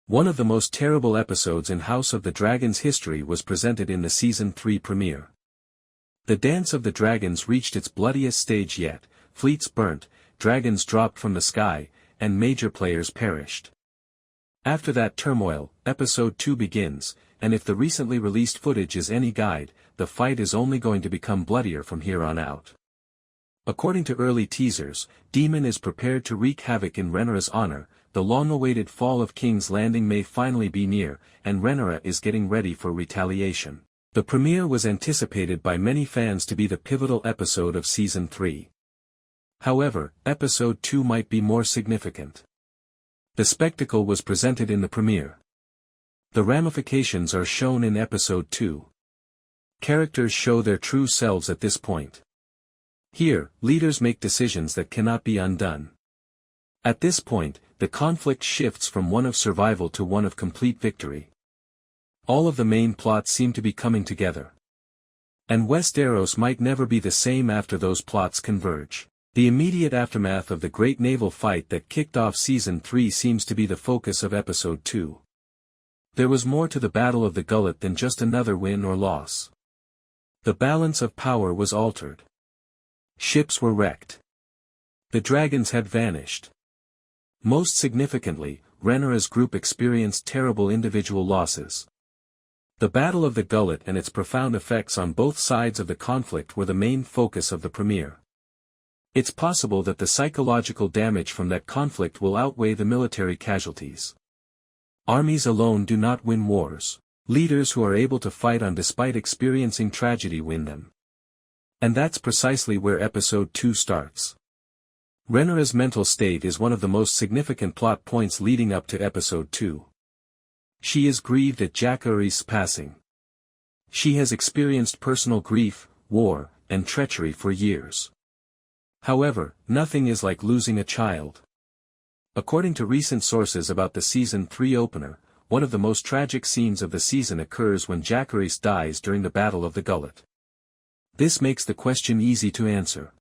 One of the most terrible episodes in House of the Dragon's history was presented in the Season 3 premiere. The Dance of the Dragons reached its bloodiest stage yet, fleets burnt, dragons dropped from the sky, and major players perished. After that turmoil, Episode 2 begins, and if the recently released footage is any guide, the fight is only going to become bloodier from here on out. According to early teasers, Daemon is prepared to wreak havoc in Rhaenyra's honor, the long-awaited fall of King's Landing may finally be near, and Rhaenyra is getting ready for retaliation. The premiere was anticipated by many fans to be the pivotal episode of Season 3. However, Episode 2 might be more significant. The spectacle was presented in the premiere. The ramifications are shown in Episode 2. Characters show their true selves at this point. Here, leaders make decisions that cannot be undone. At this point, the conflict shifts from one of survival to one of complete victory. All of the main plots seem to be coming together. And Westeros might never be the same after those plots converge. The immediate aftermath of the great naval fight that kicked off Season 3 seems to be the focus of Episode 2. There was more to the Battle of the Gullet than just another win or loss. The balance of power was altered. Ships were wrecked. The dragons had vanished. Most significantly, Rhaenyra's group experienced terrible individual losses. The Battle of the Gullet and its profound effects on both sides of the conflict were the main focus of the premiere. It's possible that the psychological damage from that conflict will outweigh the military casualties. Armies alone do not win wars. Leaders who are able to fight on despite experiencing tragedy win them. And that's precisely where Episode 2 starts. Rhaenyra's mental state is one of the most significant plot points leading up to Episode 2. She is grieved at Jacaerys' passing. She has experienced personal grief, war, and treachery for years. However, nothing is like losing a child. According to recent sources about the Season 3 opener, one of the most tragic scenes of the season occurs when Jacaerys dies during the Battle of the Gullet. This makes the question easy to answer.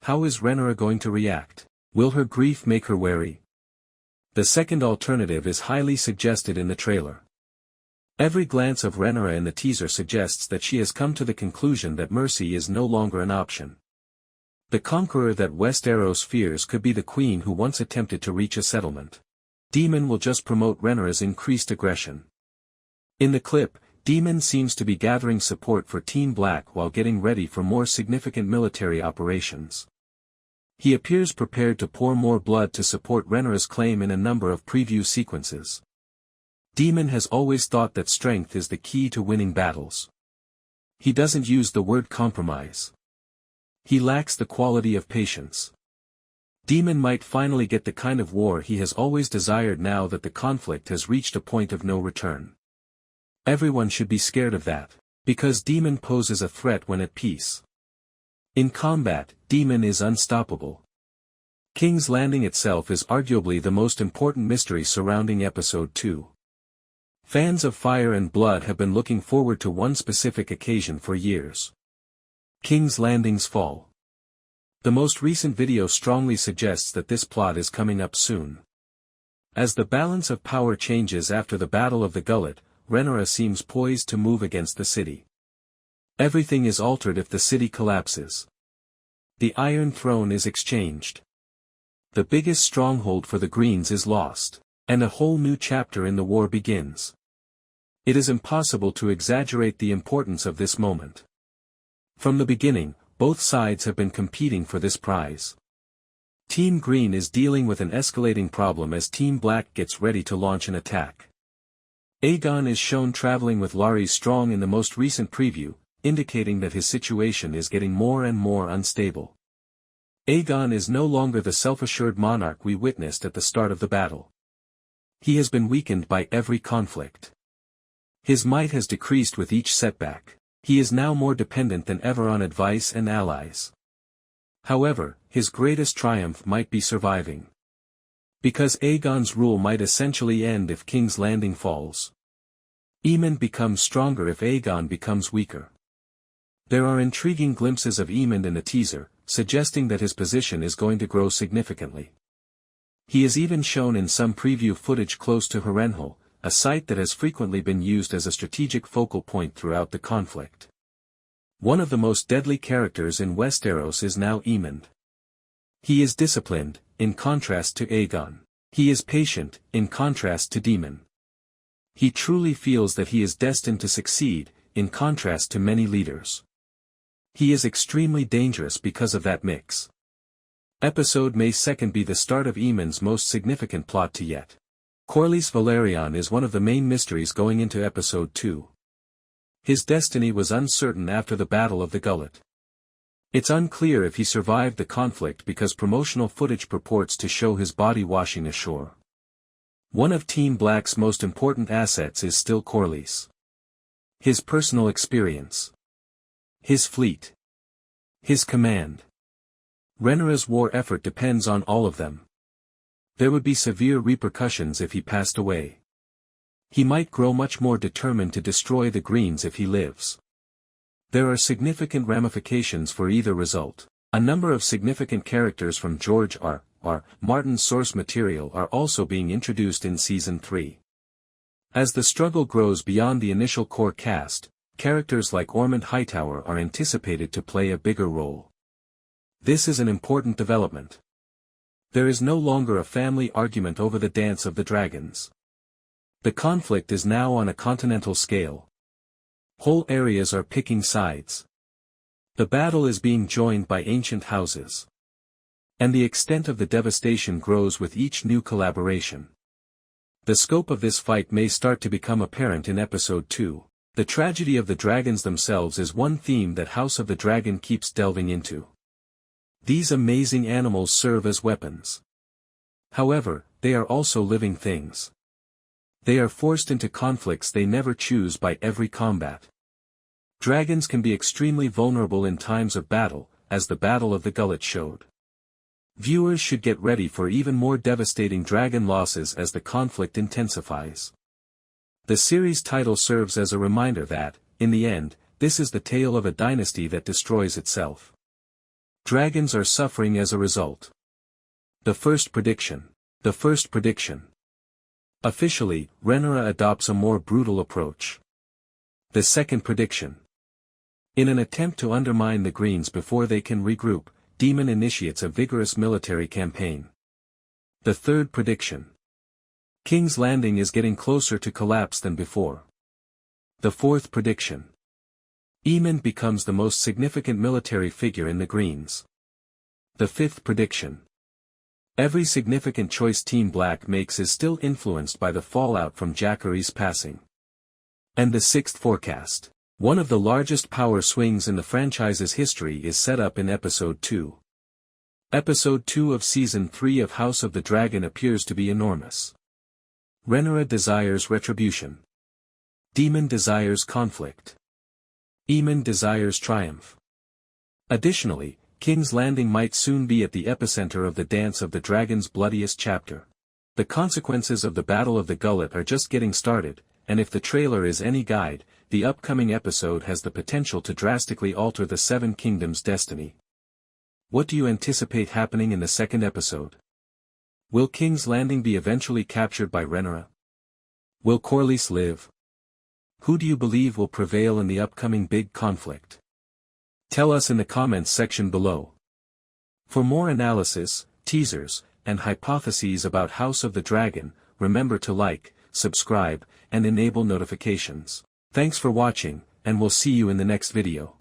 How is Rhaenyra going to react? Will her grief make her wary? The second alternative is highly suggested in the trailer. Every glance of Rhaenyra in the teaser suggests that she has come to the conclusion that mercy is no longer an option. The conqueror that Westeros fears could be the queen who once attempted to reach a settlement. Daemon will just promote Rhaenyra's increased aggression. In the clip, Daemon seems to be gathering support for Team Black while getting ready for more significant military operations. He appears prepared to pour more blood to support Rhaenyra's claim in a number of preview sequences. Daemon has always thought that strength is the key to winning battles. He doesn't use the word compromise. He lacks the quality of patience. Daemon might finally get the kind of war he has always desired now that the conflict has reached a point of no return. Everyone should be scared of that, because Daemon poses a threat when at peace. In combat, Daemon is unstoppable. King's Landing itself is arguably the most important mystery surrounding Episode 2. Fans of Fire and Blood have been looking forward to one specific occasion for years. King's Landing's fall. The most recent video strongly suggests that this plot is coming up soon. As the balance of power changes after the Battle of the Gullet, Rhaenyra seems poised to move against the city. Everything is altered if the city collapses. The Iron Throne is exchanged. The biggest stronghold for the Greens is lost, and a whole new chapter in the war begins. It is impossible to exaggerate the importance of this moment. From the beginning, both sides have been competing for this prize. Team Green is dealing with an escalating problem as Team Black gets ready to launch an attack. Aegon is shown traveling with Larys Strong in the most recent preview, indicating that his situation is getting more and more unstable. Aegon is no longer the self-assured monarch we witnessed at the start of the battle. He has been weakened by every conflict. His might has decreased with each setback. He is now more dependent than ever on advice and allies. However, his greatest triumph might be surviving. Because Aegon's rule might essentially end if King's Landing falls. Aemond becomes stronger if Aegon becomes weaker. There are intriguing glimpses of Aemond in the teaser, suggesting that his position is going to grow significantly. He is even shown in some preview footage close to Harrenhal, a site that has frequently been used as a strategic focal point throughout the conflict. One of the most deadly characters in Westeros is now Aemond. He is disciplined, in contrast to Aegon. He is patient, in contrast to Daemon. He truly feels that he is destined to succeed, in contrast to many leaders. He is extremely dangerous because of that mix. Episode May 2nd be the start of Aemond's most significant plot to yet. Corlys Velaryon is one of the main mysteries going into Episode 2. His destiny was uncertain after the Battle of the Gullet. It's unclear if he survived the conflict because promotional footage purports to show his body washing ashore. One of Team Black's most important assets is still Corlys. His personal experience. His fleet. His command. Rhaenyra's war effort depends on all of them. There would be severe repercussions if he passed away. He might grow much more determined to destroy the Greens if he lives. There are significant ramifications for either result. A number of significant characters from George R.R. Martin's source material are also being introduced in Season 3. As the struggle grows beyond the initial core cast, characters like Aemond Hightower are anticipated to play a bigger role. This is an important development. There is no longer a family argument over the dance of the dragons. The conflict is now on a continental scale. Whole areas are picking sides. The battle is being joined by ancient houses. And the extent of the devastation grows with each new collaboration. The scope of this fight may start to become apparent in Episode 2. The tragedy of the dragons themselves is one theme that House of the Dragon keeps delving into. These amazing animals serve as weapons. However, they are also living things. They are forced into conflicts they never choose by every combat. Dragons can be extremely vulnerable in times of battle, as the Battle of the Gullet showed. Viewers should get ready for even more devastating dragon losses as the conflict intensifies. The series title serves as a reminder that, in the end, this is the tale of a dynasty that destroys itself. Dragons are suffering as a result. The first prediction. The first prediction. Officially, Rhaenyra adopts a more brutal approach. The second prediction. In an attempt to undermine the Greens before they can regroup, Daemon initiates a vigorous military campaign. The third prediction. King's Landing is getting closer to collapse than before. The fourth prediction. Aemond becomes the most significant military figure in the Greens. The fifth prediction. Every significant choice Team Black makes is still influenced by the fallout from Jacaery's passing. And the sixth forecast. One of the largest power swings in the franchise's history is set up in Episode 2. Episode 2 of Season 3 of House of the Dragon appears to be enormous. Rhaenyra desires retribution. Daemon desires conflict. Aemond desires triumph. Additionally, King's Landing might soon be at the epicenter of the Dance of the Dragon's bloodiest chapter. The consequences of the Battle of the Gullet are just getting started, and if the trailer is any guide, the upcoming episode has the potential to drastically alter the Seven Kingdoms' destiny. What do you anticipate happening in the second episode? Will King's Landing be eventually captured by Rhaenyra? Will Corlys live? Who do you believe will prevail in the upcoming big conflict? Tell us in the comments section below. For more analysis, teasers, and hypotheses about House of the Dragon, remember to like, subscribe, and enable notifications. Thanks for watching, and we'll see you in the next video.